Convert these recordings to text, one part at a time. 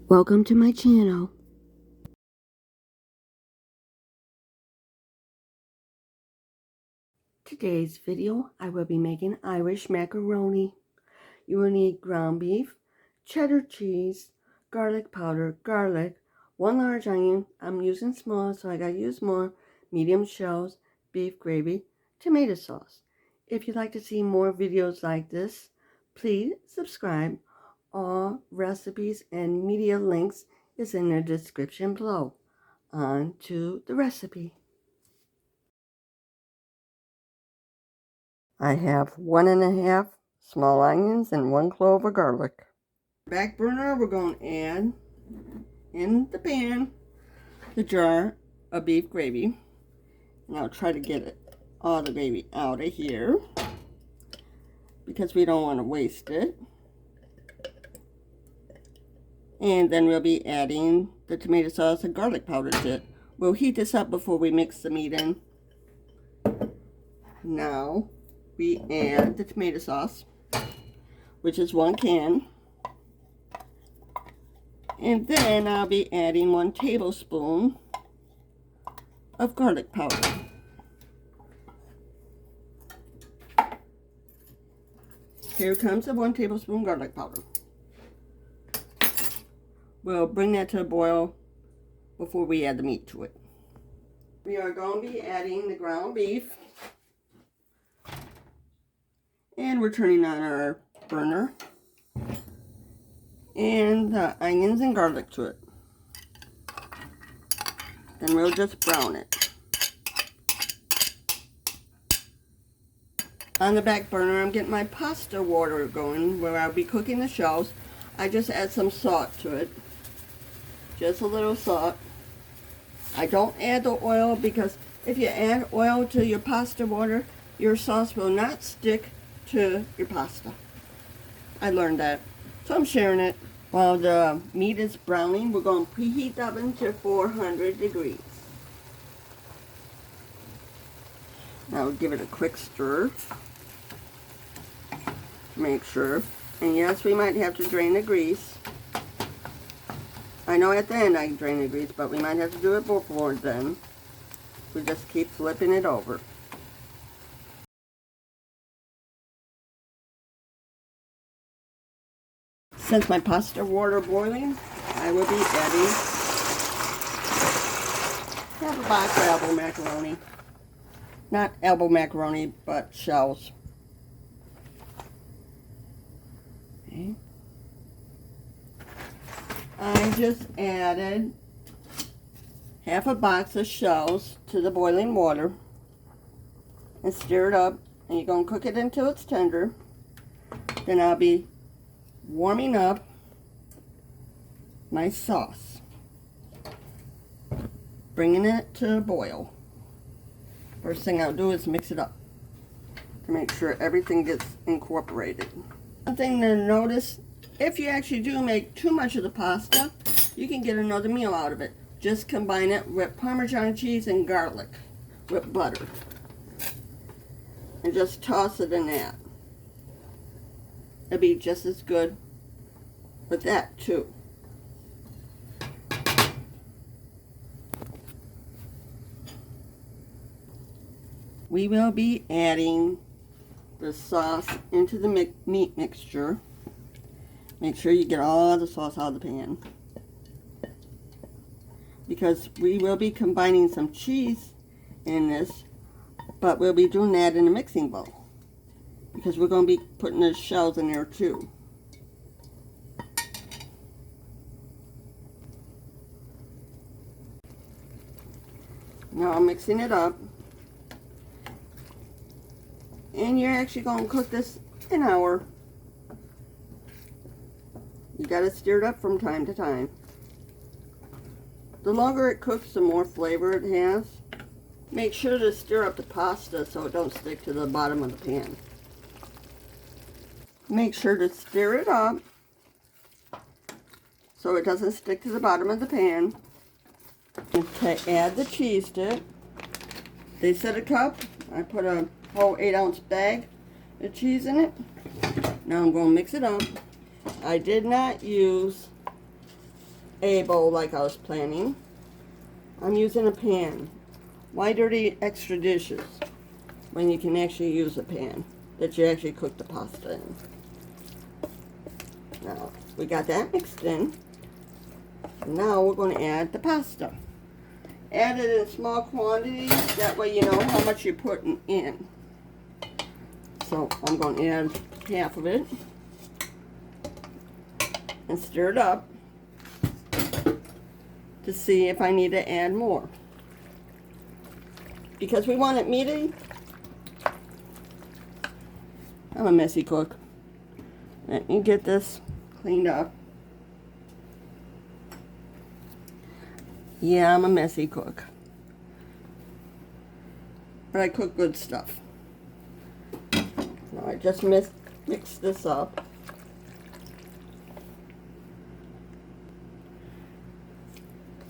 Welcome to my channel. Today's video, I will be making Irish macaroni. You will need ground beef, cheddar cheese, garlic powder, garlic, 1 large onion. I'm using small, so I gotta use more. Medium shells, beef gravy, tomato sauce. If you'd like to see more videos like this, please subscribe. All recipes and media links is in the description below. On to the recipe. I have 1½ small onions and 1 clove of garlic. Back burner, we're going to add in the pan the jar of beef gravy. And I'll try to get all the gravy out of here because we don't want to waste it. And then we'll be adding the tomato sauce and garlic powder to it. We'll heat this up before we mix the meat in. Now we add the tomato sauce, which is 1 can. And then I'll be adding 1 tablespoon of garlic powder. Here comes the 1 tablespoon garlic powder. We'll bring that to a boil before we add the meat to it. We are going to be adding the ground beef. And we're turning on our burner. And the onions and garlic to it. Then we'll just brown it. On the back burner, I'm getting my pasta water going where I'll be cooking the shells. I just add some salt to it. Just a little salt. I don't add the oil because if you add oil to your pasta water, your sauce will not stick to your pasta. I learned that. So I'm sharing it. While the meat is browning, we're going to preheat the oven to 400 degrees. Now we'll give it a quick stir. Make sure. And yes, we might have to drain the grease. I know at the end I can drain the grease, but we might have to do it before then. We just keep flipping it over. Since my pasta water boiling, I will be adding half a box of elbow macaroni. Not elbow macaroni, but shells. Okay. I just added half a box of shells to the boiling water and stir it up, and you're going to cook it until it's tender. Then I'll be warming up my sauce, bringing it to a boil. First thing I'll do is mix it up to make sure everything gets incorporated. One thing to notice, if you actually do make too much of the pasta, you can get another meal out of it. Just combine it with Parmesan cheese and garlic with butter. And just toss it in that. It'll be just as good with that too. We will be adding the sauce into the meat mixture. Make sure you get all the sauce out of the pan, because we will be combining some cheese in this, but we'll be doing that in a mixing bowl because we're going to be putting the shells in there too. Now I'm mixing it up, and you're actually going to cook this an hour. You got to stir it up from time to time. The longer it cooks, the more flavor it has. Make sure to stir up the pasta so it don't stick to the bottom of the pan. Make sure to stir it up so it doesn't stick to the bottom of the pan. And to add the cheese to it, they said a cup. I put a whole 8-ounce bag of cheese in it. Now I'm going to mix it up. I did not use a bowl like I was planning. I'm using a pan. Why dirty extra dishes when you can actually use a pan that you actually cook the pasta in? Now, we got that mixed in. Now we're going to add the pasta. Add it in small quantities, that way you know how much you're putting in. So I'm going to add half of it and stir it up to see if I need to add more. Because we want it meaty. I'm a messy cook. Let me get this cleaned up. Yeah, I'm a messy cook. But I cook good stuff. Now I just mix this up.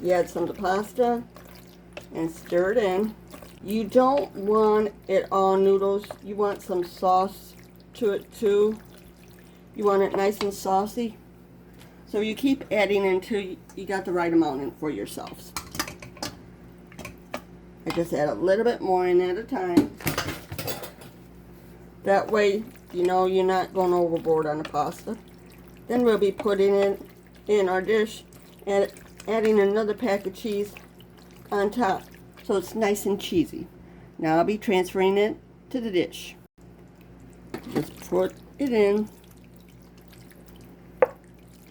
You add some of the pasta and stir it in. You don't want it all noodles. You want some sauce to it too. You want it nice and saucy. So you keep adding until you got the right amount in for yourselves. I just add a little bit more in at a time. That way, you know you're not going overboard on the pasta. Then we'll be putting it in our dish and adding another pack of cheese on top. So it's nice and cheesy. Now I'll be transferring it to the dish. Just put it in.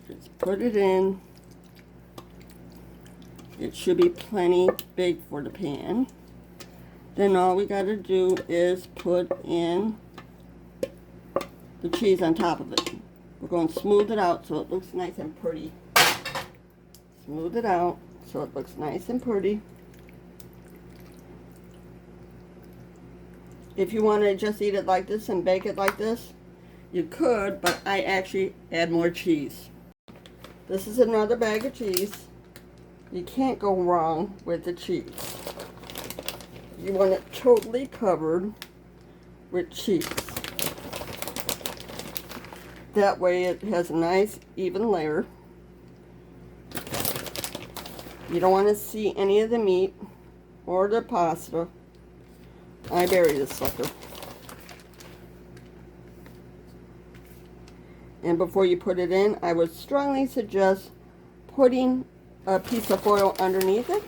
Just put it in. It should be plenty big for the pan. Then all we got to do is put in the cheese on top of it. We're going to smooth it out so it looks nice and pretty. Smooth it out so it looks nice and pretty. If you want to just eat it like this and bake it like this, you could, but I actually add more cheese. This is another bag of cheese. You can't go wrong with the cheese. You want it totally covered with cheese. That way it has a nice even layer. You don't want to see any of the meat or the pasta. I bury this sucker. And before you put it in, I would strongly suggest putting a piece of foil underneath it.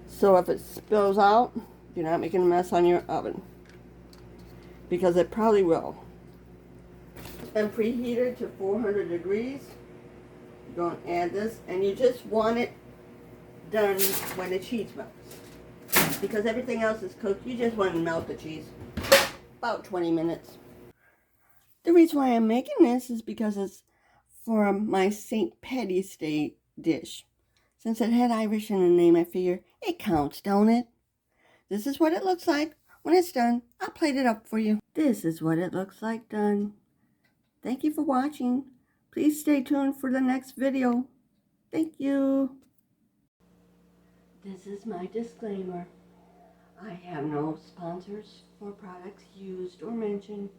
So if it spills out, you're not making a mess on your oven. Because it probably will. And preheat it to 400 degrees. You're going to add this, and you just want it done when the cheese melts. Because everything else is cooked, you just want to melt the cheese. About 20 minutes. The reason why I'm making this is because it's for my St. Patty's Day dish. Since it had Irish in the name, I figure it counts, don't it? This is what it looks like when it's done. I'll plate it up for you. This is what it looks like done. Thank you for watching. Please stay tuned for the next video. Thank you. This is my disclaimer. I have no sponsors for products used or mentioned.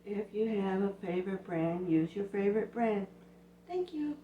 If you have a favorite brand, use your favorite brand. Thank you.